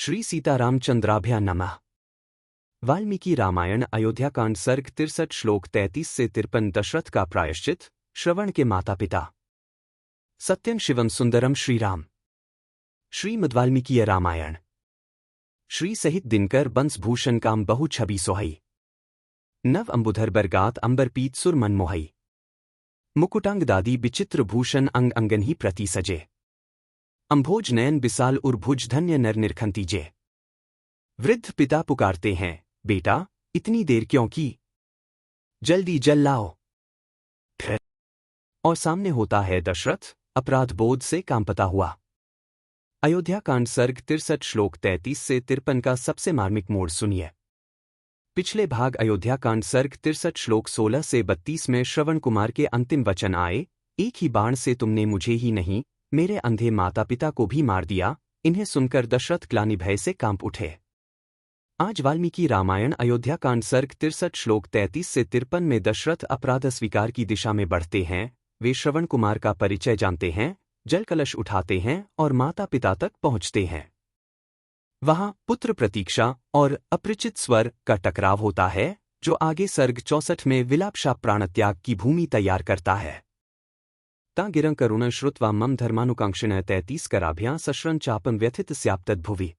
श्री सीतारामचंद्राभ्या नमः। वाल्मीकि रामायण अयोध्याकांड सर्ग 63 श्लोक 33 से 53 दशरथ का प्रायश्चित, श्रवण के माता पिता। सत्यं शिवम सुंदरम श्रीराम। श्रीमद्वाल्मीकीय रामायण। श्री सहित दिनकर बंसभूषण काम बहु छवि सोहई। नव अंबुधर बरगात अंबर पीत सुर मन मोहई। मुकुटांग दादी विचित्र भूषण अंग अंगन ही प्रति सजे। अंभोज नयन बिसाल उर्भुज धन्य नर निरखंतीजे। वृद्ध पिता पुकारते हैं, बेटा इतनी देर क्यों की? जल्दी जल लाओ। फिर और सामने होता है दशरथ, अपराध बोध से कांपता हुआ। अयोध्याकांड सर्ग 63 श्लोक 33 से 53 का सबसे मार्मिक मोड़ सुनिए। पिछले भाग अयोध्याकांड सर्ग 63 श्लोक 16 से 32 में श्रवण कुमार के अंतिम वचन आए, एक ही बाण से तुमने मुझे ही नहीं, मेरे अंधे माता पिता को भी मार दिया। इन्हें सुनकर दशरथ ग्लानि भय से कांप उठे। आज वाल्मीकि रामायण अयोध्याकांड सर्ग 63 श्लोक 33 से 53 में दशरथ अपराध स्वीकार की दिशा में बढ़ते हैं। वे श्रवण कुमार का परिचय जानते हैं, जल कलश उठाते हैं और माता पिता तक पहुंचते हैं। वहां पुत्र प्रतीक्षा और अपरिचित स्वर का टकराव होता है, जो आगे सर्ग 64 में विलापशाप प्राणत्याग की भूमि तैयार करता है। गिरं करुण श्रुत्वा मम धर्मानुकांक्षिण 33 कराभ्यां सश्रन चापम व्यथित स्याप्तद्भुवि।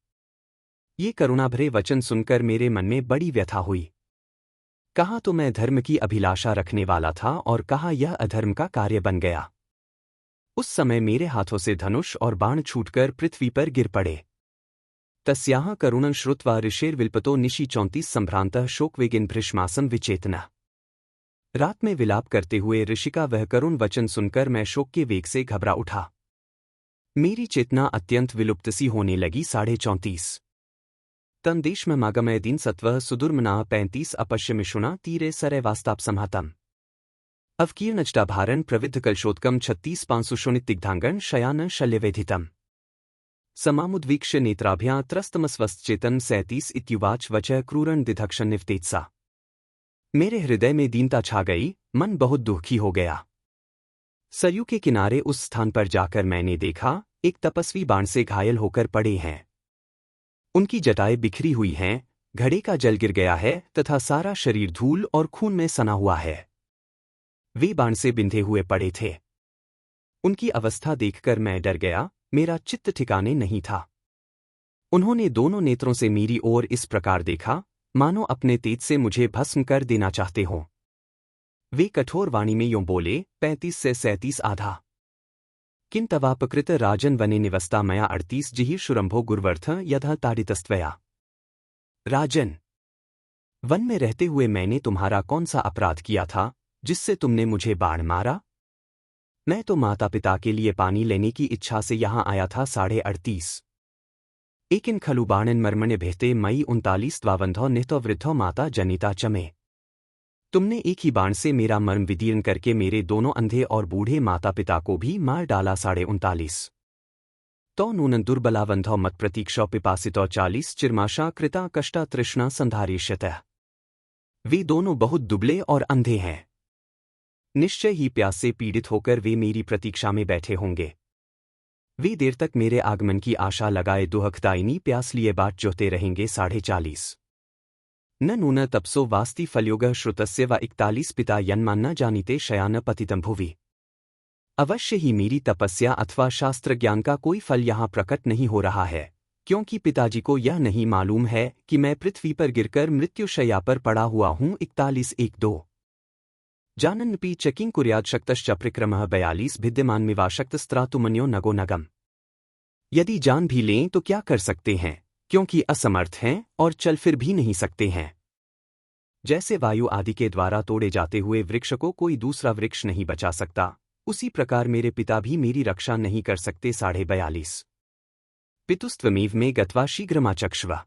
ये करुणाभरे वचन सुनकर मेरे मन में बड़ी व्यथा हुई। कहाँ तो मैं धर्म की अभिलाषा रखने वाला था और कहाँ यह अधर्म का कार्य बन गया। उस समय मेरे हाथों से धनुष और बाण छूटकर पृथ्वी पर गिर पड़े। तस्याह करुणं श्रुत्वा ऋषेर्विल्पतो निशि 34 संभ्रांतः शोकवेगिन भृशमासं विचेतना। रात में विलाप करते हुए ऋषि का वह करुण वचन सुनकर मैं शोक के वेग से घबरा उठा। मेरी चेतना अत्यंत विलुप्त सी होने लगी। 34 तम देश में मागमय दिन सत्वः सुदुर्मना 35 अपश्यमिषुणा तीरे सरे वास्ताप संहतम। अवकीर्णचटा भारन प्रविद्ध कलशोत्कम 36 पांसुषुणितिग्धांगन शयान शल्यवेधितम। समामुद्वीक्ष्य नेत्राभ्यां त्रस्तमस्वस्थचेतन 37 इत्युवाच वचः क्रूरन दिधक्षण निवतेत्सा। मेरे हृदय में दीनता छा गई, मन बहुत दुखी हो गया। सरयू के किनारे उस स्थान पर जाकर मैंने देखा, एक तपस्वी बाण से घायल होकर पड़े हैं। उनकी जटाएं बिखरी हुई हैं, घड़े का जल गिर गया है तथा सारा शरीर धूल और खून में सना हुआ है। वे बाण से बिंधे हुए पड़े थे। उनकी अवस्था देखकर मैं डर गया, मेरा चित्त ठिकाने नहीं था। उन्होंने दोनों नेत्रों से मेरी ओर इस प्रकार देखा, मानो अपने तेज से मुझे भस्म कर देना चाहते हों। वे कठोर वाणी में यूं बोले, 35 से 37 आधा। किं तवापकृत राजन वने निवस्ता मया 38 जिहि शुरंभो गुर्वर्थ यदह ताडितस्त्वया। राजन, वन में रहते हुए मैंने तुम्हारा कौन सा अपराध किया था, जिससे तुमने मुझे बाण मारा? मैं तो माता पिता के लिए पानी लेने की इच्छा से यहां आया था। 38 एकिन खलु बाणन मर्मण्य भेते मई 39 द्वावंधो निहतो वृद्धो माता जनिता चमे। तुमने एक ही बाण से मेरा मर्म विदीर्ण करके मेरे दोनों अंधे और बूढ़े माता पिता को भी मार डाला। 39 तो नूनन दुर्बलावंधो मत प्रतीक्षो पिपासितो 40 चिरमाशा कृता कष्टा तृष्णा संधारिष्यतः। वे दोनों बहुत दुबले और अंधे हैं। निश्चय ही प्यास से पीड़ित होकर वे मेरी प्रतीक्षा में बैठे होंगे। वे देर तक मेरे आगमन की आशा लगाए दुहखदायिनी प्यास लिए बाट जोहते रहेंगे। 40 न नून तपसो वास्ति फलयोगः श्रुतस्य व 41 पिता यन्मान्न जानीते शयान पतितं भुवि। अवश्य ही मेरी तपस्या अथवा शास्त्र ज्ञान का कोई फल यहाँ प्रकट नहीं हो रहा है, क्योंकि पिताजी को यह नहीं मालूम है कि मैं पृथ्वी पर गिरकर मृत्युशय्या पर पड़ा हुआ हूँ। 41:1-2 जानन्नपि चकिं कुर्यात् शक्तश्च प्रक्रमः 42 भिद्यमानमिवाशक्तस्त्रातुमन्यो नगो नगम। यदि जान भी लें तो क्या कर सकते हैं, क्योंकि असमर्थ हैं और चल फिर भी नहीं सकते हैं। जैसे वायु आदि के द्वारा तोड़े जाते हुए वृक्ष को कोई दूसरा वृक्ष नहीं बचा सकता, उसी प्रकार मेरे पिता भी मेरी रक्षा नहीं कर सकते। 42 पितुस्त्वमेव में गत्वा शीघ्रमाचक्ष्व।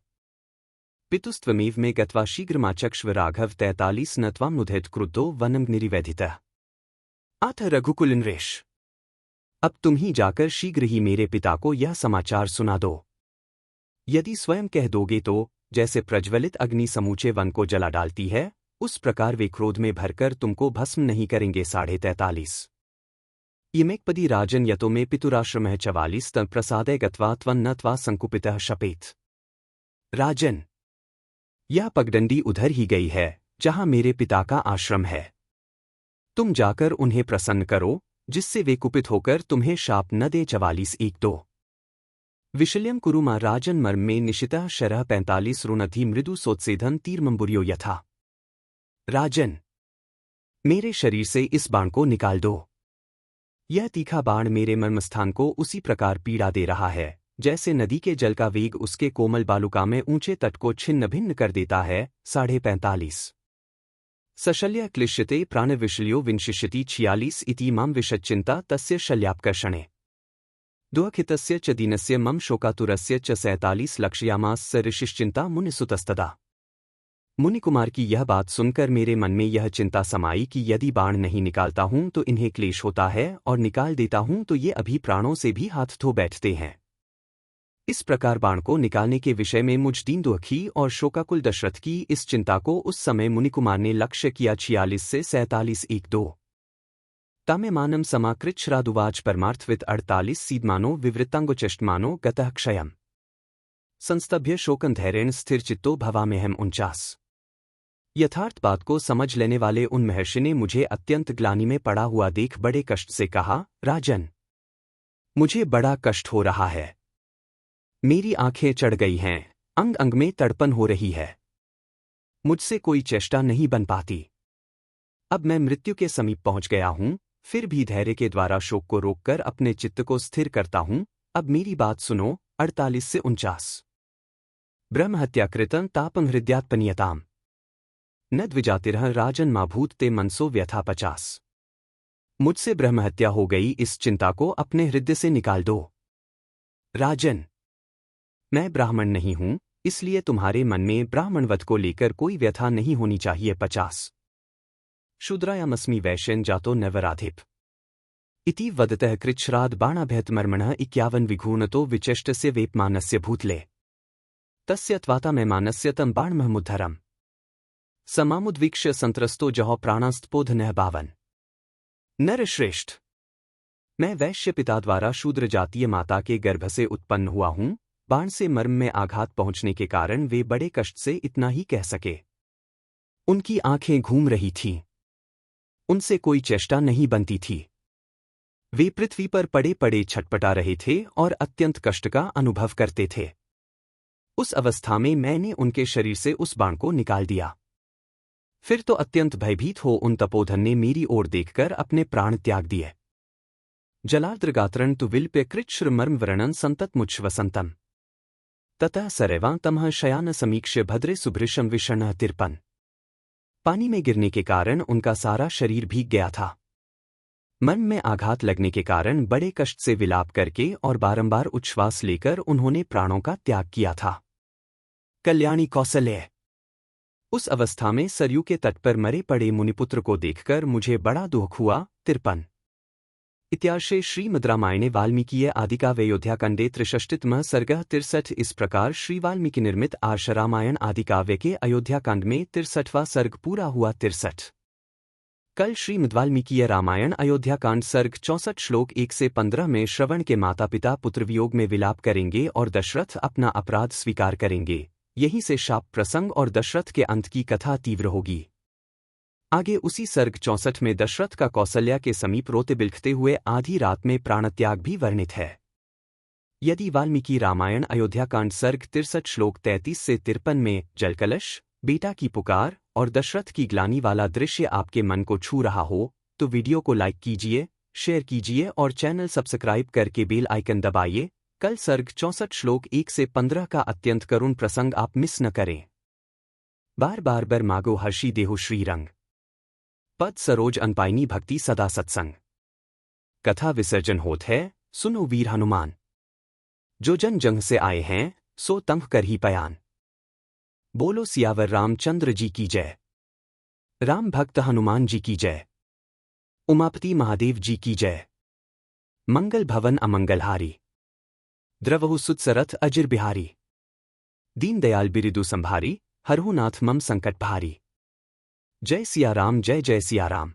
पितुस्त्वमेव में गत्वा शीघ्रमाचक्ष्व राघव 43 न त्वां नुधेत क्रुद्धो वनं निरिवेधितः। अथ रघुकुलनरेश, अब तुम ही जाकर शीघ्र ही मेरे पिता को यह समाचार सुना दो। यदि स्वयं कह दोगे तो, जैसे प्रज्वलित अग्नि समूचे वन को जला डालती है, उस प्रकार वे क्रोध में भरकर तुमको भस्म नहीं करेंगे। 43 इमेकपदी राजन यतो में पितुराश्रमः 44 तत् प्रसादे गत्वा त्वन्न त्वा संकुपितः शपेत्। राजन, यह पगडंडी उधर ही गई है जहां मेरे पिता का आश्रम है। तुम जाकर उन्हें प्रसन्न करो, जिससे वे कुपित होकर तुम्हें शाप न दे। 44:1-2 विशल्यम कुरुमा राजन मर्म में निशितः शरः 45 रुणधि मृदु सोत्सेधन तीर्मंबुर्यो यथा। राजन, मेरे शरीर से इस बाण को निकाल दो। यह तीखा बाण मेरे मर्मस्थान को उसी प्रकार पीड़ा दे रहा है जैसे नदी के जल का वेग उसके कोमल बालुका में ऊंचे तट को छिन्न भिन्न कर देता है। 45:45 सशल्य क्लिश्यते प्राणविशल्यो विंशिष्यति 46 इति मम विषच्चिन्ता तस्य शल्यापकर्षणे दुःखितस्य च दीनस्य मम शोकातुरस्य च 47 लक्ष्यामास स ऋषिश्चिन्ता मुनिसुतस्तदा। मुनिकुमार की यह बात सुनकर मेरे मन में यह चिंता समाई कि यदि बाण नहीं निकालता हूं तो इन्हें क्लेश होता है, और निकाल देता हूं तो ये अभी प्राणों से भी हाथ धो बैठते हैं। इस प्रकार बाण को निकालने के विषय में मुझ दीन दुखी और शोकाकुल दशरथ की इस चिंता को उस समय मुनिकुमार ने लक्ष्य किया। 46 से 47:1-2 ताम्यमानम समाकृच्छ्रादुवाच परमार्थवित 48 सीदमानो विवृत्तांगोचष्टमानो गतः क्षयम् संस्तभ्य शोकं धैर्येण स्थिर चित्तो भवाम्यहम् 49 यथार्थ बात को समझ लेने वाले उन महर्षि ने मुझे अत्यंत ग्लानि में पड़ा हुआ देख बड़े कष्ट से कहा, राजन, मुझे बड़ा कष्ट हो रहा है। मेरी आंखें चढ़ गई हैं, अंग अंग में तड़पन हो रही है। मुझसे कोई चेष्टा नहीं बन पाती। अब मैं मृत्यु के समीप पहुंच गया हूं, फिर भी धैर्य के द्वारा शोक को रोककर अपने चित्त को स्थिर करता हूं। अब मेरी बात सुनो। 48 से 49 ब्रह्महत्याकृतं तापं हृदयात्पनीयताम् न द्विजातिरः राजन माभूत ते मनसो व्यथा 50 मुझसे ब्रह्महत्या हो गई, इस चिंता को अपने हृदय से निकाल दो। राजन, मैं ब्राह्मण नहीं हूं, इसलिए तुम्हारे मन में ब्राह्मणवध को लेकर कोई व्यथा नहीं होनी चाहिए। 50 शूद्रायामस्मि वैश्यन जातो नवराधिप इति वदतः कृच्छ्राद बाणाभयतमर्मणः 51 विघूर्णतो विचेष्टस्य वेपमानस्य भूतले तस्य त्वातामयमानस्य तं बाणमहमुद्धरम् समामुद्वीक्ष्य संत्रस्तो जहो प्राणास्तपोधनः 52 नरश्रेष्ठ, मैं वैश्य पिता द्वारा शूद्र जातीय माता के गर्भ से उत्पन्न हुआ हूं। बाण से मर्म में आघात पहुंचने के कारण वे बड़े कष्ट से इतना ही कह सके। उनकी आंखें घूम रही थीं। उनसे कोई चेष्टा नहीं बनती थी। वे पृथ्वी पर पड़े पड़े छटपटा रहे थे और अत्यंत कष्ट का अनुभव करते थे। उस अवस्था में मैंने उनके शरीर से उस बाण को निकाल दिया। फिर तो अत्यंत भयभीत हो उन तपोधन ने मेरी ओर देखकर अपने प्राण त्याग दिए। जलार्द्रगात्रं तु विल्प्य कृच्छ्रमर्मवर्णन संततमुच्छ्वसन्तम् ततः सरैवां तमः शयान समीक्ष्य भद्रे सुभृशं विषण्णः 53 पानी में गिरने के कारण उनका सारा शरीर भीग गया था। मन में आघात लगने के कारण बड़े कष्ट से विलाप करके और बारंबार उच्छ्वास लेकर उन्होंने प्राणों का त्याग किया था। कल्याणी कौसल्य। उस अवस्था में सरयू के तट पर मरे पड़े मुनिपुत्र को देखकर मुझे बड़ा दुख हुआ। 53 इत्यार्षे श्रीमद् रामायणे वाल्मीकीय आदिकाव्ययोध्याकाण्डे 63वां सर्गः 63। इस प्रकार श्री वाल्मीकि निर्मित आर्ष रामायण आदिकाव्य के अयोध्याकांड में 63वां सर्ग पूरा हुआ। 63 कल श्रीमद् वाल्मीकीय रामायण अयोध्याकांड सर्ग 64 श्लोक 1 से 15 में श्रवण के माता पिता पुत्र वियोग में विलाप करेंगे और दशरथ अपना अपराध स्वीकार करेंगे। यहीं से शाप प्रसंग और दशरथ के अंत की कथा तीव्र होगी। आगे उसी सर्ग 64 में दशरथ का कौसल्या के समीप रोते बिलखते हुए आधी रात में प्राणत्याग भी वर्णित है। यदि वाल्मीकि रामायण अयोध्याकांड सर्ग 63 श्लोक 33 से 53 में जलकलश, बेटा की पुकार और दशरथ की ग्लानि वाला दृश्य आपके मन को छू रहा हो तो वीडियो को लाइक कीजिए, शेयर कीजिए और चैनल सब्सक्राइब करके बेल आइकन दबाइए। कल सर्ग 64 श्लोक 1 से 15 का अत्यंत करुण प्रसंग आप मिस न करें। बार बार बर मागो हर्षी देहु श्रीरंग पद सरोज अनपाइनी भक्ति सदा सत्संग। कथा विसर्जन होत है, सुनो वीर हनुमान। जो जन जंग से आए हैं सो तंग कर ही पयान। बोलो सियावर रामचंद्र जी की जय। राम भक्त हनुमान जी की जय। उमापति महादेव जी की जय। मंगल भवन अमंगलहारी। द्रवहु सुतसरथ अजिर बिहारी। दीन दयाल बिरिदु संभारी, हरहु नाथ मम संकट भारी। जय सिया राम, जय जय सिया राम।